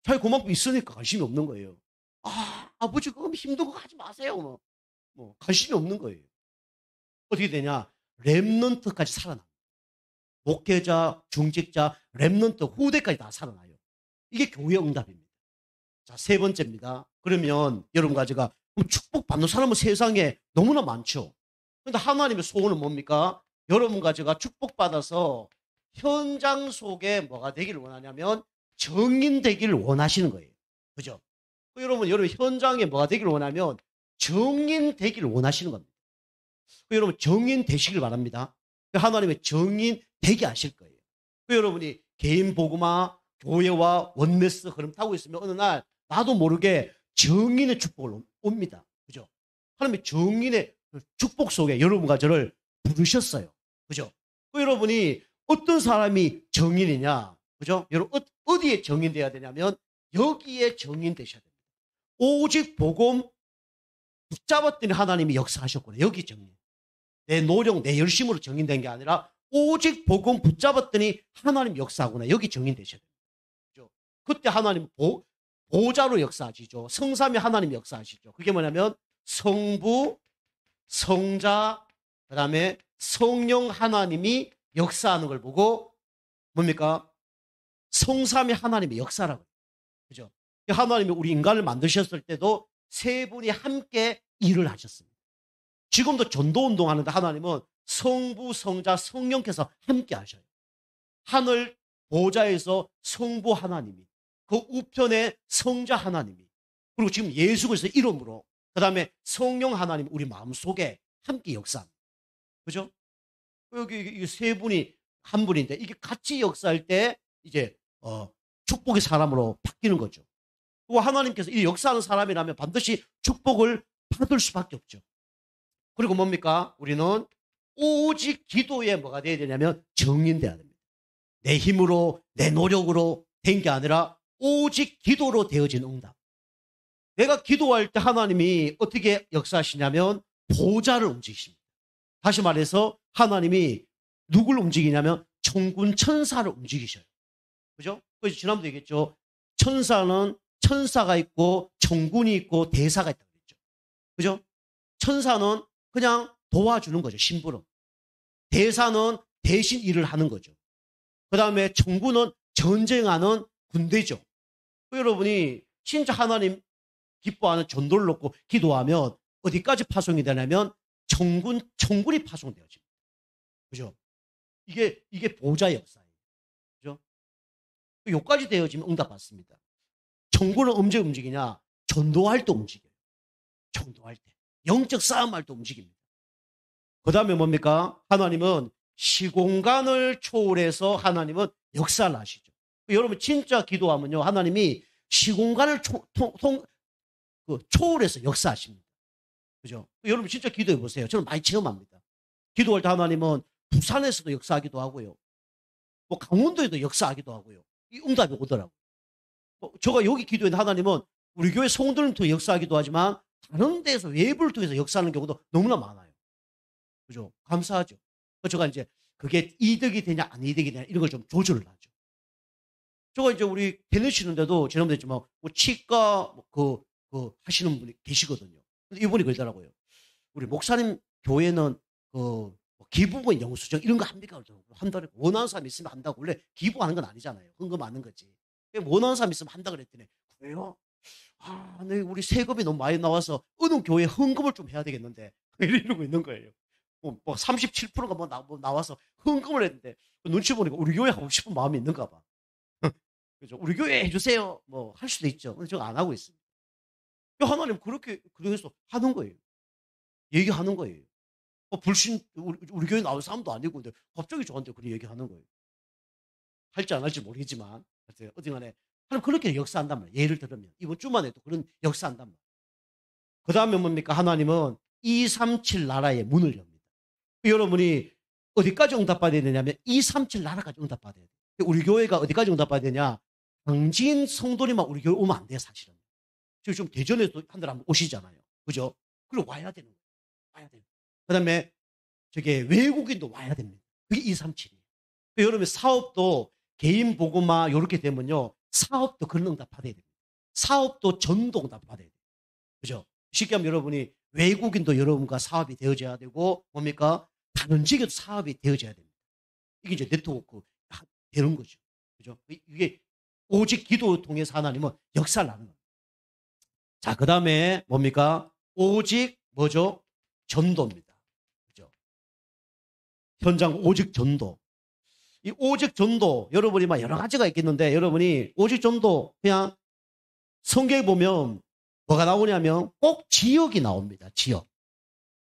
자기 그만큼 있으니까 관심이 없는 거예요. 아버지 그거 힘든 거 하지 마세요. 관심이 없는 거예요. 어떻게 되냐? 렘넌트까지 살아납니다. 목회자, 중직자, 렘넌트, 후대까지 다 살아나요. 이게 교회 응답입니다. 자, 세 번째입니다. 그러면 여러분과 제가 축복받는 사람은 세상에 너무나 많죠. 그런데 하나님의 소원은 뭡니까? 여러분과 제가 축복받아서 현장 속에 뭐가 되기를 원하냐면 정인되기를 원하시는 거예요. 그죠? 여러분 현장에 뭐가 되기를 원하면 정인되기를 원하시는 겁니다. 여러분 정인 되시길 바랍니다. 하나님의 정인 되게 하실 거예요. 여러분이 개인 복음화 교회와 원메스 흐름 타고 있으면 어느 날 나도 모르게 정인의 축복을 옵니다. 그죠? 하나님의 정인의 축복 속에 여러분과 저를 부르셨어요. 그죠? 여러분이 어떤 사람이 정인이냐? 그죠? 여러분 어디에 정인돼야 되냐면 여기에 정인되셔야 됩니다. 오직 복음 붙잡았더니 하나님이 역사하셨구나. 여기 정인. 내 노력, 내 열심으로 정인된 게 아니라 오직 복음 붙잡았더니 하나님 역사하구나. 여기 정인되셔야 됩니다. 그죠? 그때 하나님 보좌로 역사하시죠. 성삼위 하나님 역사하시죠. 그게 뭐냐면 성부, 성자, 그 다음에 성령 하나님이 역사하는 걸 보고 뭡니까? 성삼위 하나님의 역사라고. 그죠? 하나님이 우리 인간을 만드셨을 때도 세 분이 함께 일을 하셨습니다. 지금도 전도운동 하는데 하나님은 성부, 성자, 성령께서 함께 하셔요. 하늘 보좌에서 성부 하나님이, 그 우편에 성자 하나님이, 그리고 지금 예수 그리스도 이름으로, 그 다음에 성령 하나님 우리 마음속에 함께 역사합니다. 그죠? 여기 세 분이 한 분인데 이게 같이 역사할 때 이제 축복의 사람으로 바뀌는 거죠. 그리고 하나님께서 이 역사하는 사람이라면 반드시 축복을 받을 수밖에 없죠. 그리고 뭡니까? 우리는 오직 기도에 뭐가 돼야 되냐면 정인돼야 됩니다. 내 힘으로 내 노력으로 된 게 아니라 오직 기도로 되어진 응답. 내가 기도할 때 하나님이 어떻게 역사하시냐면 보좌를 움직이십니다. 다시 말해서 하나님이 누굴 움직이냐면 천군 천사를 움직이셔요. 그죠? 그래서 지난번에 얘기했죠. 천사는 천사가 있고 천군이 있고 대사가 있다고 그랬죠. 그죠? 천사는 그냥 도와주는 거죠. 심부름. 대사는 대신 일을 하는 거죠. 그 다음에 천군은 전쟁하는 군대죠. 여러분이 진짜 하나님 기뻐하는 전도를 놓고 기도하면 어디까지 파송이 되냐면 천군이 파송되어집니다. 그죠? 이게 보좌 역사예요. 그죠? 여기까지 되어지면 응답받습니다. 천군은 언제 움직이냐? 전도할 때 움직여요. 전도할 때. 영적 싸움할 때 움직입니다. 그 다음에 뭡니까? 하나님은 시공간을 초월해서 하나님은 역사를 하시죠. 여러분 진짜 기도하면요. 하나님이 시공간을 초월해서 역사하십니다. 그죠? 여러분 진짜 기도해 보세요. 저는 많이 체험합니다. 기도할 때 하나님은 부산에서도 역사하기도 하고요. 뭐 강원도에도 역사하기도 하고요. 이 응답이 오더라고요. 제가 여기 기도했는데 하나님은 우리 교회 성도를 통해 역사하기도 하지만 다른 데에서 외부를 통해서 역사하는 경우도 너무나 많아요. 그죠? 감사하죠. 제가 이제 그게 이득이 되냐 안 이득이 되냐 이런 걸 좀 조절을 하죠. 제가 이제 우리 다니시는데도 지난번에 했지만 뭐 치과 하시는 분이 계시거든요. 근데 이분이 그러더라고요. 우리 목사님 교회는 기부금 영수증 이런 거 합니까? 한 달에 원하는 사람 있으면 한다고. 원래 기부하는 건 아니잖아요. 헌금 하는 거지. 원하는 사람 있으면 한다 그랬더니 그래요? 네, 우리 세금이 너무 많이 나와서 어느 교회에 헌금을 좀 해야 되겠는데 이러고 있는 거예요. 뭐 37%가 나와서 헌금을 했는데 눈치 보니까 우리 교회 하고 싶은 마음이 있는가 봐. 그죠? 우리 교회 해주세요. 뭐 할 수도 있죠. 근데 제가 안 하고 있습니다. 하나님 그래서 하는 거예요. 얘기하는 거예요. 우리 교회 나올 사람도 아니고 근데 갑자기 저한테 그렇게 얘기하는 거예요. 할지 안 할지 모르겠지만 어디 간에 하나님 그렇게 역사한단 말이에요. 예를 들면 이번 주만 해도 그런 역사한단 말이에요. 그 다음에 뭡니까? 하나님은 237 나라의 문을 엽니다. 여러분이 어디까지 응답받아야 되냐면 237 나라까지 응답받아야 돼요. 우리 교회가 어디까지 응답받아야 되냐? 당진 성도님만 우리 교회 오면 안 돼요. 사실은. 지금 대전에도 한 달 한번 오시잖아요. 그죠? 그리고 와야 되는 거예요. 와야 돼요. 그 다음에 외국인도 와야 됩니다. 그게 237이에요. 여러분 사업도 개인 보고마 이렇게 되면요. 사업도 그런 응답 받아야 됩니다. 사업도 전도 응답 받아야 돼요. 그죠? 쉽게 하면 여러분이 외국인도 여러분과 사업이 되어져야 되고 뭡니까? 다른 지역에도 사업이 되어져야 됩니다. 이게 이제 네트워크 되는 거죠. 그죠? 이게 오직 기도를 통해서 하나님은 역사를 하는 겁니다. 자, 그 다음에 뭡니까? 오직 뭐죠? 전도입니다. 그죠? 현장 오직 전도. 이 오직 전도, 여러분이 막 여러 가지가 있겠는데, 여러분이 오직 전도, 그냥 성경에 보면 뭐가 나오냐면 꼭 지역이 나옵니다. 지역.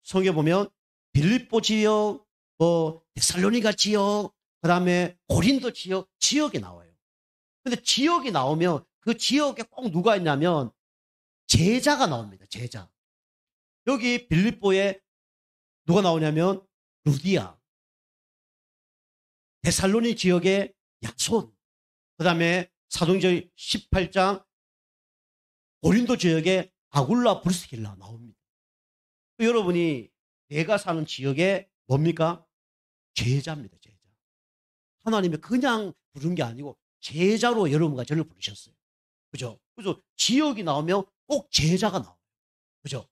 성경에 보면 빌립보 지역, 데살로니가 지역, 그 다음에 고린도 지역, 지역이 나와요. 근데 지역이 나오면 그 지역에 꼭 누가 있냐면 제자가 나옵니다. 제자. 여기 빌립보에 누가 나오냐면 루디아. 데살로니 지역의 야손. 그 다음에 사도행전 18장 고린도 지역의 아굴라 브리스길라 나옵니다. 여러분이 내가 사는 지역에 뭡니까? 제자입니다. 제자. 하나님이 그냥 부른 게 아니고 제자로 여러분과 저를 부르셨어요. 그죠? 그래서 지역이 나오면 꼭 제자가 나와요. 그죠?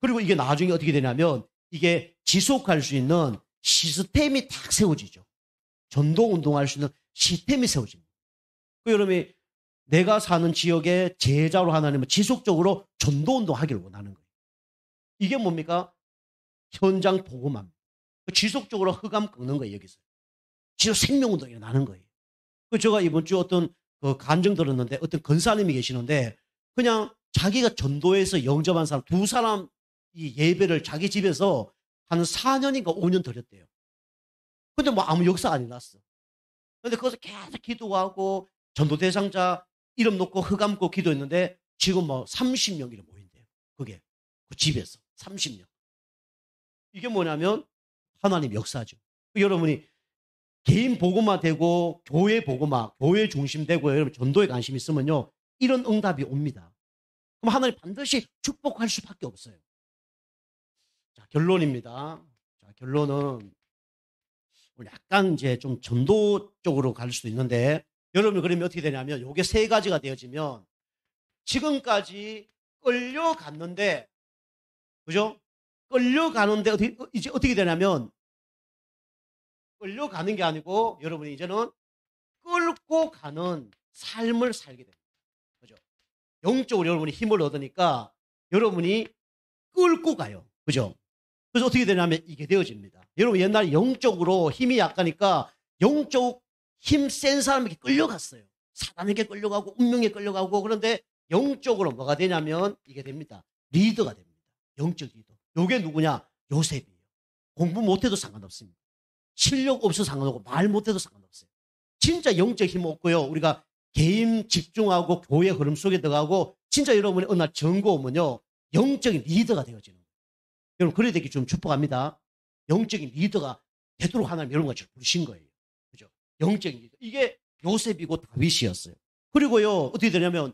그리고 이게 나중에 어떻게 되냐면 이게 지속할 수 있는 시스템이 딱 세워지죠. 전도 운동할 수 있는 시스템이 세워집니다. 여러분이 내가 사는 지역의 제자로 하나님은 지속적으로 전도 운동하기를 원하는 거예요. 이게 뭡니까? 현장 복음합니다. 지속적으로 흑암 꺾는 거예요. 여기서. 지속 생명운동이 일어나는 거예요. 제가 이번 주 어떤 간증 들었는데 어떤 권사님이 계시는데 그냥 자기가 전도해서 영접한 사람 두 사람 이 예배를 자기 집에서 한 4년인가 5년 드렸대요. 근데 뭐 아무 역사가 안 일어났어. 근데 거기서 계속 기도하고 전도 대상자 이름 놓고 흑암고 기도했는데 지금 뭐 30명이 모인대요. 그게 그 집에서 30명. 이게 뭐냐면 하나님 역사죠. 여러분이 개인 복음화 되고 교회 복음화, 교회 중심 되고 여러분 전도에 관심 있으면요. 이런 응답이 옵니다. 그럼 하나님 반드시 축복할 수밖에 없어요. 자, 결론입니다. 자, 결론은 약간 이제 좀 전도 쪽으로 갈 수도 있는데 여러분 그러면 어떻게 되냐면 이게 세 가지가 되어지면 지금까지 끌려갔는데 그죠? 끌려가는데 이제 어떻게 되냐면 끌려가는 게 아니고 여러분이 이제는 끌고 가는 삶을 살게 됩니다. 그죠? 영적으로 여러분이 힘을 얻으니까 여러분이 끌고 가요. 그죠? 그래서 어떻게 되냐면 이게 되어집니다. 여러분 옛날에 영적으로 힘이 약하니까 영적 힘 센 사람에게 끌려갔어요. 사단에게 끌려가고 운명에 끌려가고 그런데 영적으로 뭐가 되냐면 이게 됩니다. 리더가 됩니다. 영적 리더. 요게 누구냐? 요셉이에요. 공부 못해도 상관없습니다. 실력 없어도 상관없고 말 못해도 상관없어요. 진짜 영적 힘 없고요. 우리가 개인 집중하고 교회 흐름 속에 들어가고 진짜 여러분이 어느 날 전고 오면요. 영적인 리더가 되어지는 거예요. 여러분 그래야 되기 좀 축복합니다. 영적인 리더가 되도록 하나님 여러분과 저를 부르신 거예요. 그죠? 영적인 리더. 이게 요셉이고 다윗이었어요. 그리고요. 어떻게 되냐면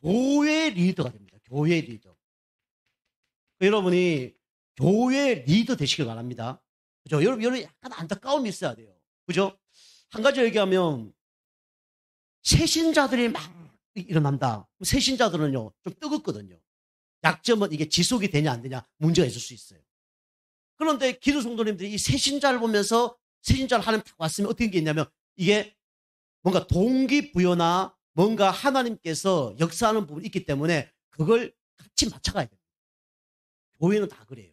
교회 리더가 됩니다. 교회 리더. 여러분이 교회 리더 되시길 바랍니다. 그죠? 여러분 약간 안타까움이 있어야 돼요. 그죠? 한 가지 얘기하면 새신자들이 막 일어난다. 새신자들은요 좀 뜨겁거든요. 약점은 이게 지속이 되냐 안 되냐 문제가 있을 수 있어요. 그런데 기도 성도님들이 이 새신자를 보면서 새신자를 하나님 딱 왔으면 어떤 게 있냐면 이게 뭔가 동기부여나 뭔가 하나님께서 역사하는 부분이 있기 때문에 그걸 같이 맞춰가야 됩니다. 교회는 다 그래요.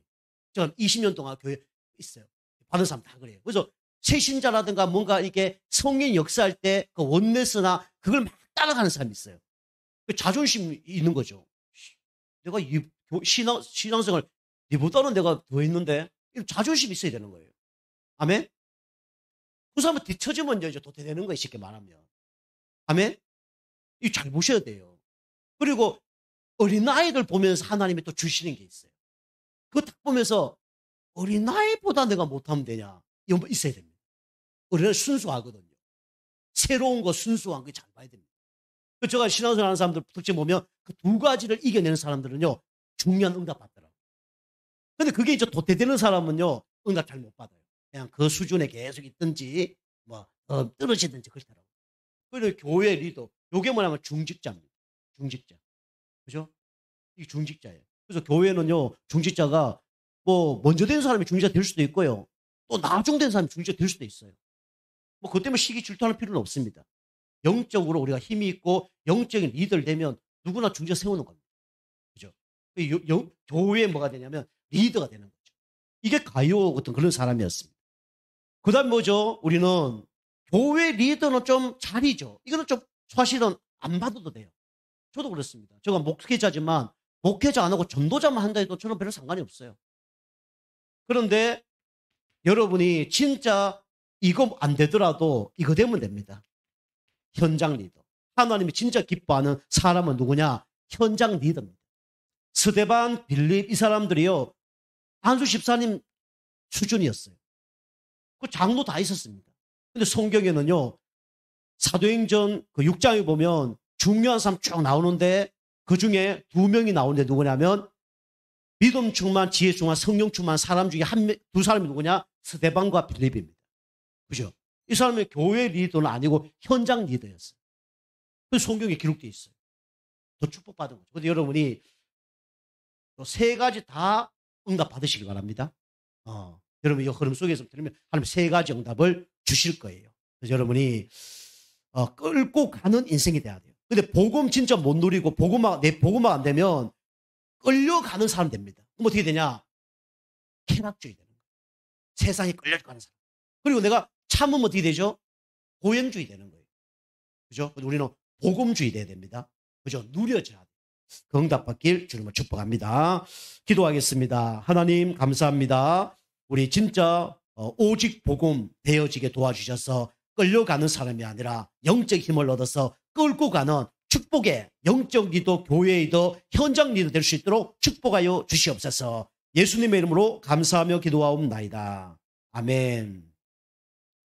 제가 20년 동안 교회 있어요. 받은 사람 다 그래요. 그래서 새신자라든가 뭔가 이게 성령 역사할 때 그 원네스나 그걸 막 따라가는 사람이 있어요. 그 자존심이 있는 거죠. 내가 이 신앙생활 니보다는 내가 더 했는데 자존심이 있어야 되는 거예요. 아멘? 그 사람은 뒤처지면 이제 도태되는 거예요. 쉽게 말하면. 아멘? 이거 잘 보셔야 돼요. 그리고 어린아이들 보면서 하나님이 또 주시는 게 있어요. 그거 딱 보면서 어린아이보다 내가 못하면 되냐. 이거 있어야 됩니다. 어린아이 순수하거든요. 새로운 거 순수한 거 잘 봐야 됩니다. 제가 신앙생활 하는 사람들 특징 보면 그 두 가지를 이겨내는 사람들은요. 중요한 응답 받더라고요. 근데 그게 이제 도태되는 사람은요. 응답 잘 못 받아요. 그냥 그 수준에 계속 있든지 뭐 떨어지든지 그렇더라고요. 그리고 교회 리더. 요게 뭐냐면 중직자입니다. 중직자. 그죠? 이게 중직자예요. 그래서 교회는요. 중직자가 뭐 먼저 된 사람이 중직자 될 수도 있고요. 또 나중된 사람이 중직자 될 수도 있어요. 뭐 그것 때문에 시기 질투할 필요는 없습니다. 영적으로 우리가 힘이 있고 영적인 리더를 되면 누구나 중직자 세우는 겁니다. 그죠? 교회에 뭐가 되냐면 리더가 되는 거죠. 이게 가요 같은 그런 사람이었습니다. 그 다음 뭐죠? 우리는 교회 리더는 좀 자리죠. 이거는 좀 사실은 안 받아도 돼요. 저도 그렇습니다. 제가 목회자지만 목회자 안 하고 전도자만 한다 해도 저는 별로 상관이 없어요. 그런데 여러분이 진짜 이거 안 되더라도 이거 되면 됩니다. 현장 리더. 하나님이 진짜 기뻐하는 사람은 누구냐? 현장 리더입니다. 스데반, 빌립 이 사람들이요. 안수 집사님 수준이었어요. 그 장로 다 있었습니다. 근데 성경에는요. 사도행전 그 6장에 보면 중요한 사람 쭉 나오는데 그중에 2명이 나오는데 누구냐면 믿음 충만, 지혜 충만, 성령 충만 사람 중에 두 사람이 누구냐? 스데반과 빌립입니다. 그죠? 이 사람은 교회 리더는 아니고 현장 리더였어요. 그래서 성경에 기록되어 있어요. 더 축복받은 거죠. 그런데 여러분이 세 가지 다 응답 받으시기 바랍니다. 여러분 이 흐름 속에서 들으면 하나님 세 가지 응답을 주실 거예요. 그래서 여러분이 끌고 가는 인생이 돼야 돼요. 근데 복음 진짜 못 누리고 내 복음만 안 되면 끌려가는 사람 됩니다. 그럼 어떻게 되냐? 쾌락주의 되는 거예요. 세상에 끌려가는 사람. 그리고 내가 참으면 어떻게 되죠? 고행주의 되는 거예요. 그죠? 우리는 복음주의 돼야 됩니다. 그죠? 누려져야 돼요. 그 응답 받길 주님을 축복합니다. 기도하겠습니다. 하나님 감사합니다. 우리 진짜 오직 복음 되어지게 도와주셔서 끌려가는 사람이 아니라 영적 힘을 얻어서 끌고 가는 축복의 영적 리더, 교회 리더, 현장 리더 될 수 있도록 축복하여 주시옵소서. 예수님의 이름으로 감사하며 기도하옵나이다. 아멘.